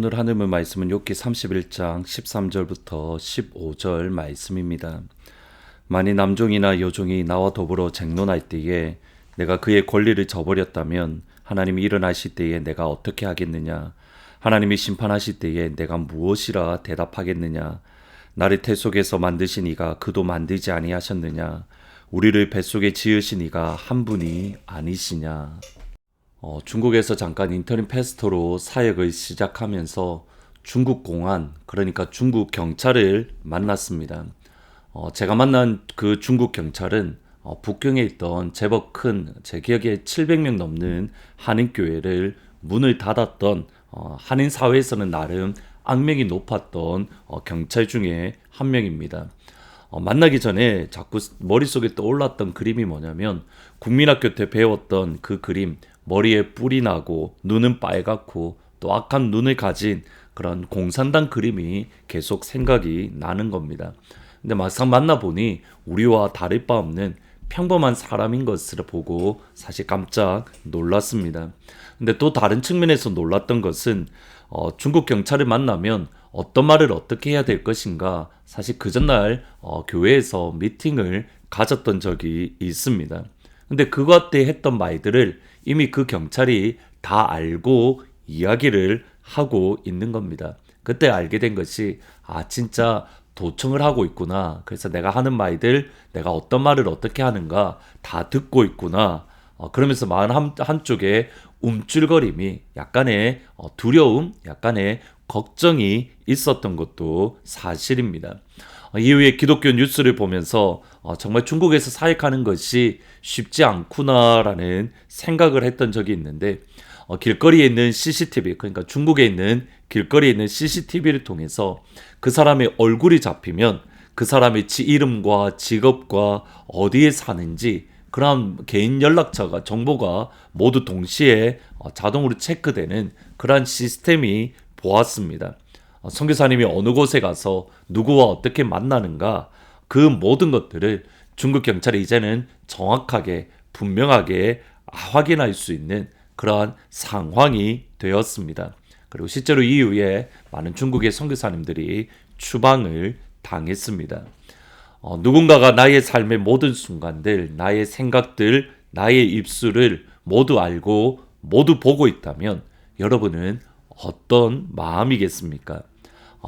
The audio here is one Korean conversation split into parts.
오늘 하늘문 말씀은 욥기 31장 13절부터 15절 말씀입니다. 만일 남종이나 여종이 나와 더불어 쟁론할 때에 내가 그의 권리를 저버렸다면 하나님이 일어나실 때에 내가 어떻게 하겠느냐? 하나님이 심판하실 때에 내가 무엇이라 대답하겠느냐? 나를 태 속에서 만드신 이가 그도 만들지 아니하셨느냐? 우리를 뱃속에 지으신 이가 한 분이 아니시냐? 중국에서 잠깐 인터넷 패스터로 사역을 시작하면서 중국 공안, 그러니까 중국 경찰을 만났습니다. 제가 만난 그 중국 경찰은 북경에 있던 제법 큰, 제 기억에 700명 넘는 한인교회를 문을 닫았던 한인 사회에서는 나름 악명이 높았던 경찰 중에 한 명입니다. 만나기 전에 자꾸 머릿속에 떠올랐던 그림이 뭐냐면 국민학교 때 배웠던 그 그림, 머리에 뿔이 나고 눈은 빨갛고 또 악한 눈을 가진 그런 공산당 그림이 계속 생각이 나는 겁니다. 근데 막상 만나보니 우리와 다를 바 없는 평범한 사람인 것을 보고 사실 깜짝 놀랐습니다. 근데 또 다른 측면에서 놀랐던 것은 중국 경찰을 만나면 어떤 말을 어떻게 해야 될 것인가, 사실 그 전날 교회에서 미팅을 가졌던 적이 있습니다. 근데 그것 때 했던 말들을 이미 그 경찰이 다 알고 이야기를 하고 있는 겁니다. 그때 알게 된 것이 진짜 도청을 하고 있구나. 그래서 내가 하는 말들, 내가 어떤 말을 어떻게 하는가 다 듣고 있구나. 그러면서 마음 한쪽에 움찔거림이, 약간의 두려움, 약간의 걱정이 있었던 것도 사실입니다. 이후에 기독교 뉴스를 보면서 정말 중국에서 사역하는 것이 쉽지 않구나라는 생각을 했던 적이 있는데, 길거리에 있는 CCTV, 그러니까 중국에 있는 길거리에 있는 CCTV를 통해서 그 사람의 얼굴이 잡히면 그 사람의 이름과 직업과 어디에 사는지 그런 개인 연락처가, 정보가 모두 동시에 자동으로 체크되는 그런 시스템이 보았습니다. 선교사님이 어느 곳에 가서 누구와 어떻게 만나는가, 그 모든 것들을 중국 경찰이 이제는 정확하게 분명하게 확인할 수 있는 그러한 상황이 되었습니다. 그리고 실제로 이후에 많은 중국의 선교사님들이 추방을 당했습니다. 누군가가 나의 삶의 모든 순간들, 나의 생각들, 나의 입술을 모두 알고 모두 보고 있다면 여러분은 어떤 마음이겠습니까?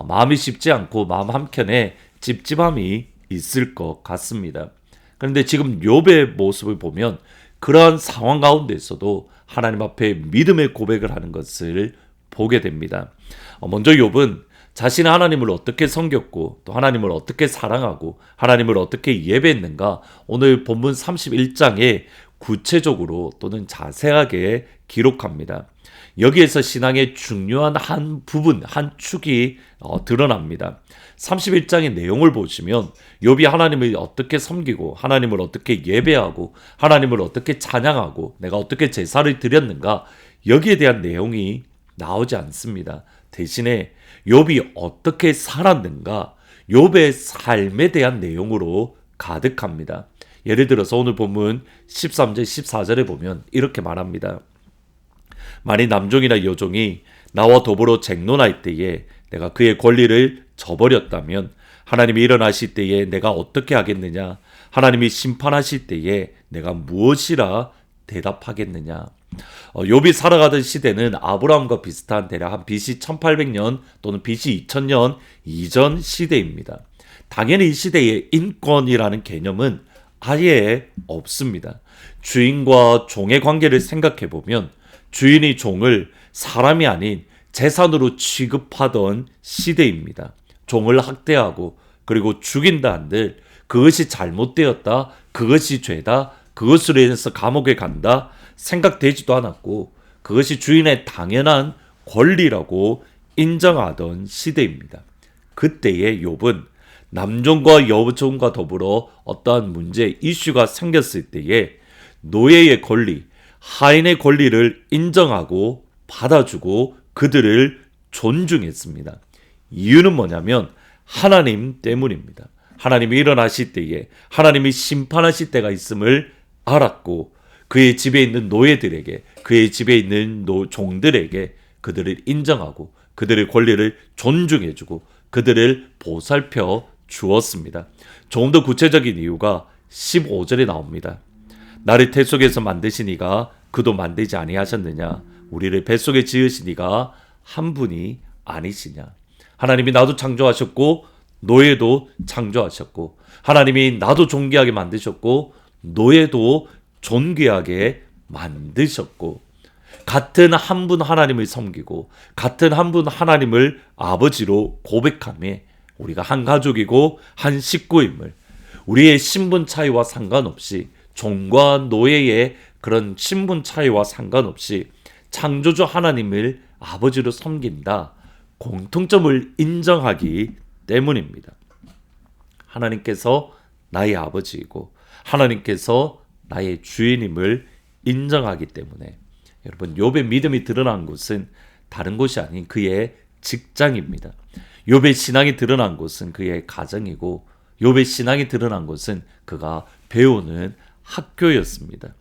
마음이 쉽지 않고 마음 한켠에 찝찝함이 있을 것 같습니다. 그런데 지금 욥의 모습을 보면 그러한 상황 가운데서도 하나님 앞에 믿음의 고백을 하는 것을 보게 됩니다. 먼저 욥은 자신은 하나님을 어떻게 섬겼고 또 하나님을 어떻게 사랑하고 하나님을 어떻게 예배했는가, 오늘 본문 31장에 구체적으로 또는 자세하게 기록합니다. 여기에서 신앙의 중요한 한 부분, 한 축이 드러납니다. 31장의 내용을 보시면 욥이 하나님을 어떻게 섬기고 하나님을 어떻게 예배하고 하나님을 어떻게 찬양하고 내가 어떻게 제사를 드렸는가, 여기에 대한 내용이 나오지 않습니다. 대신에 욥이 어떻게 살았는가, 욥의 삶에 대한 내용으로 가득합니다. 예를 들어서 오늘 본문 13절 14절에 보면 이렇게 말합니다. 만일 남종이나 여종이 나와 더불어 쟁론할 때에 내가 그의 권리를 저버렸다면 하나님이 일어나실 때에 내가 어떻게 하겠느냐? 하나님이 심판하실 때에 내가 무엇이라 대답하겠느냐? 욥이 살아가던 시대는 아브라함과 비슷한 대략 한 BC 1800년 또는 BC 2000년 이전 시대입니다. 당연히 이 시대에 인권이라는 개념은 아예 없습니다. 주인과 종의 관계를 생각해 보면 주인이 종을 사람이 아닌 재산으로 취급하던 시대입니다. 종을 학대하고 그리고 죽인다 한들 그것이 잘못되었다, 그것이 죄다, 그것으로 인해서 감옥에 간다 생각되지도 않았고 그것이 주인의 당연한 권리라고 인정하던 시대입니다. 그때의 욥은 남종과 여종과 더불어 어떠한 문제, 이슈가 생겼을 때에 노예의 권리, 하인의 권리를 인정하고 받아주고 그들을 존중했습니다. 이유는 뭐냐면 하나님 때문입니다. 하나님이 일어나실 때에 하나님이 심판하실 때가 있음을 알았고 그의 집에 있는 노예들에게, 그의 집에 있는 종들에게 그들을 인정하고 그들의 권리를 존중해주고 그들을 보살펴 주었습니다. 조금 더 구체적인 이유가 15절에 나옵니다. 나를 태 속에서 만드신 이가 그도 만들지 아니하셨느냐? 우리를 뱃속에 지으신 이가 한 분이 아니시냐? 하나님이 나도 창조하셨고 노예도 창조하셨고, 하나님이 나도 존귀하게 만드셨고 노예도 존귀하게 만드셨고, 같은 한 분 하나님을 섬기고 같은 한 분 하나님을 아버지로 고백하며 우리가 한 가족이고 한 식구임을, 우리의 신분 차이와 상관없이, 종과 노예의 그런 신분 차이와 상관없이 창조주 하나님을 아버지로 섬긴다, 공통점을 인정하기 때문입니다. 하나님께서 나의 아버지이고 하나님께서 나의 주인임을 인정하기 때문에, 여러분, 욥의 믿음이 드러난 곳은 다른 곳이 아닌 그의 직장입니다. 욥의 신앙이 드러난 곳은 그의 가정이고, 욥의 신앙이 드러난 곳은 그가 배우는 학교였습니다.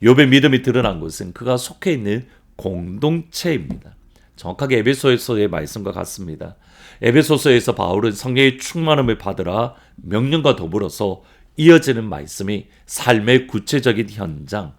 욥의 믿음이 드러난 곳은 그가 속해 있는 공동체입니다. 정확하게 에베소서의 말씀과 같습니다. 에베소서에서 바울은 성령의 충만함을 받으라 명령과 더불어서 이어지는 말씀이 삶의 구체적인 현장,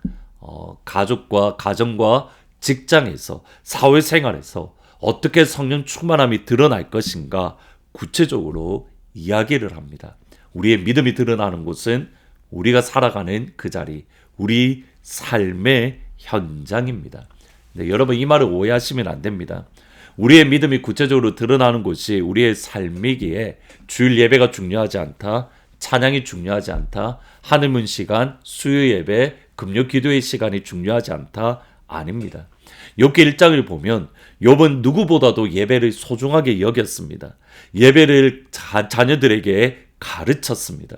가족과 가정과 직장에서, 사회생활에서 어떻게 성령 충만함이 드러날 것인가 구체적으로 이야기를 합니다. 우리의 믿음이 드러나는 곳은 우리가 살아가는 그 자리, 우리 삶의 현장입니다. 네, 여러분, 이 말을 오해하시면 안 됩니다. 우리의 믿음이 구체적으로 드러나는 곳이 우리의 삶이기에 주일 예배가 중요하지 않다, 찬양이 중요하지 않다, 하늘문 시간, 수요 예배, 금요 기도의 시간이 중요하지 않다, 아닙니다. 욥기 1장을 보면 욥은 누구보다도 예배를 소중하게 여겼습니다. 예배를 자녀들에게 가르쳤습니다.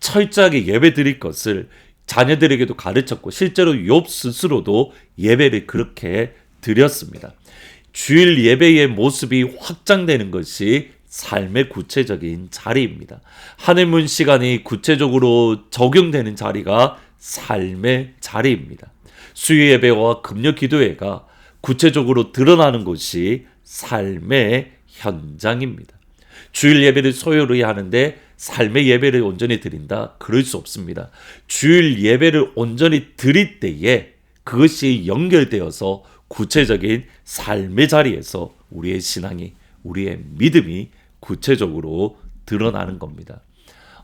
철저하게 예배 드릴 것을 자녀들에게도 가르쳤고, 실제로 욥 스스로도 예배를 그렇게 드렸습니다. 주일 예배의 모습이 확장되는 것이 삶의 구체적인 자리입니다. 하늘문 시간이 구체적으로 적용되는 자리가 삶의 자리입니다. 수요 예배와 금요 기도회가 구체적으로 드러나는 곳이 삶의 현장입니다. 주일 예배를 소요를 하는데 삶의 예배를 온전히 드린다? 그럴 수 없습니다. 주일 예배를 온전히 드릴 때에 그것이 연결되어서 구체적인 삶의 자리에서 우리의 신앙이, 우리의 믿음이 구체적으로 드러나는 겁니다.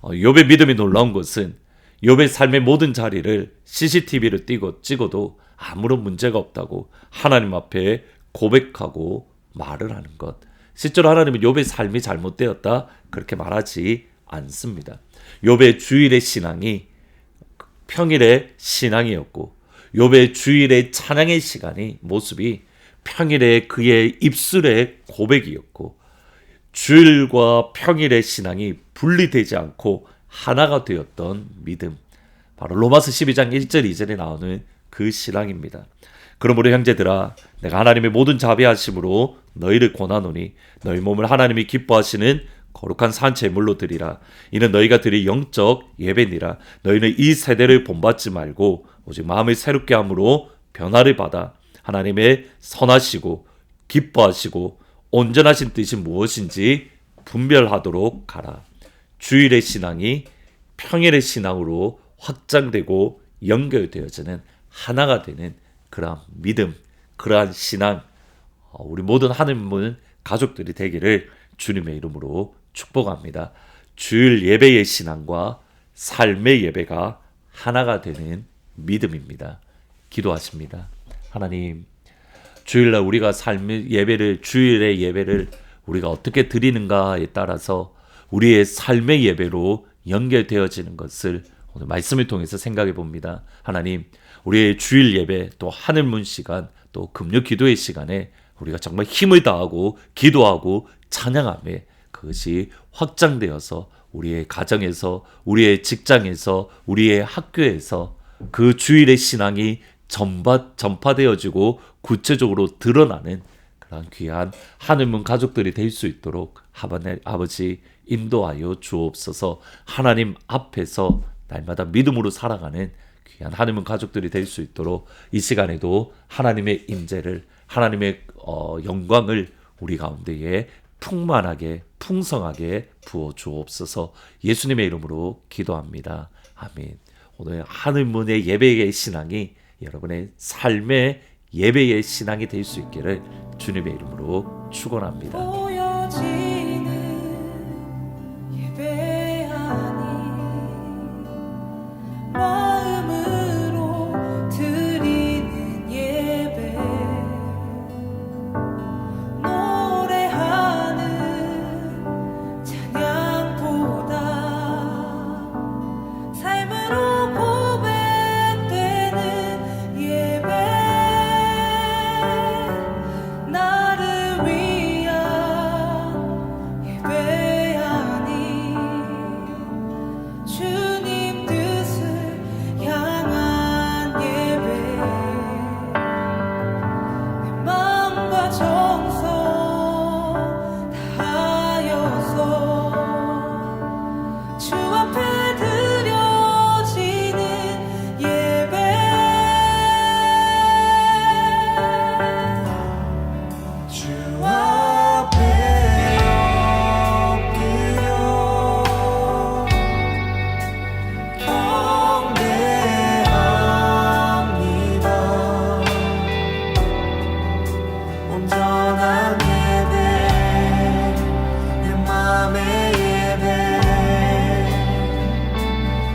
욥의 믿음이 놀라운 것은 욥의 삶의 모든 자리를 CCTV를 찍어도 아무런 문제가 없다고 하나님 앞에 고백하고 말을 하는 것. 실제로 하나님은 욥의 삶이 잘못되었다 그렇게 말하지 않습니다. 욥의 주일의 신앙이 평일의 신앙이었고, 욥의 주일의 찬양의 시간이, 모습이 평일의 그의 입술의 고백이었고, 주일과 평일의 신앙이 분리되지 않고 하나가 되었던 믿음, 바로 로마서 12장 1절 2절에 나오는 그 신앙입니다. 그러므로 형제들아, 내가 하나님의 모든 자비하심으로 너희를 권하노니 너희 몸을 하나님이 기뻐하시는 거룩한 산제물로 드리라. 이는 너희가 드릴 영적 예배니라. 너희는 이 세대를 본받지 말고 오직 마음을 새롭게 함으로 변화를 받아 하나님의 선하시고 기뻐하시고 온전하신 뜻이 무엇인지 분별하도록 하라. 주일의 신앙이 평일의 신앙으로 확장되고 연결되어지는, 하나가 되는 그러한 믿음, 그러한 신앙, 우리 모든 하늘문 가족들이 되기를 주님의 이름으로 축복합니다. 주일 예배의 신앙과 삶의 예배가 하나가 되는 믿음입니다. 기도하십니다. 하나님, 주일날 우리가 삶의 예배를, 주일의 예배를 우리가 어떻게 드리는가에 따라서 우리의 삶의 예배로 연결되어지는 것을 오늘 말씀을 통해서 생각해 봅니다. 하나님, 우리의 주일 예배, 또 하늘문 시간, 또 금요 기도의 시간에 우리가 정말 힘을 다하고 기도하고 찬양하며 그것이 확장되어서 우리의 가정에서, 우리의 직장에서, 우리의 학교에서 그 주일의 신앙이 전파되어지고 구체적으로 드러나는 그런 귀한 하늘문 가족들이 될 수 있도록 아버지 인도하여 주옵소서. 하나님 앞에서 날마다 믿음으로 살아가는 귀한 하늘문 가족들이 될 수 있도록 이 시간에도 하나님의 임재를, 하나님의 영광을 우리 가운데에 풍만하게 풍성하게 부어 주옵소서. 예수님의 이름으로 기도합니다. 아멘. 오늘 하늘문의 예배의 신앙이 여러분의 삶의 예배의 신앙이 될 수 있기를 주님의 이름으로 축원합니다. 보여지는 예배 아니 마음으로 드리는 예배 노래하는 찬양보다 삶으로 고백되는 예배 나를 위한 예배 아니 주님 뜻을 향한 예배 내 마음과 정성 다하여서 주 앞에 드려지는 예배 주 앞에 엎드려 경배합니다. 온전한 예배 내 맘의 예배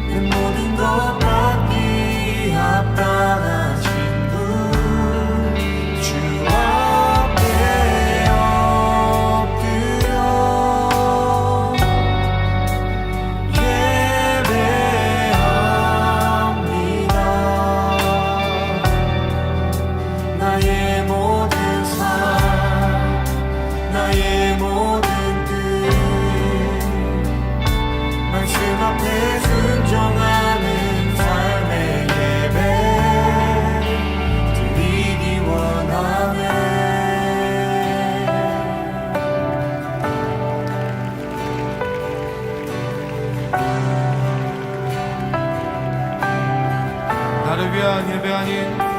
내 모든 것 받기 합당하신 분 주 앞에 엎드려 예배합니다. 나의 모든 삶 나의 모든 뜻 말씀 앞에 순종하는 삶의 예배 드리기 원하네. 나를 위한 예배 아닌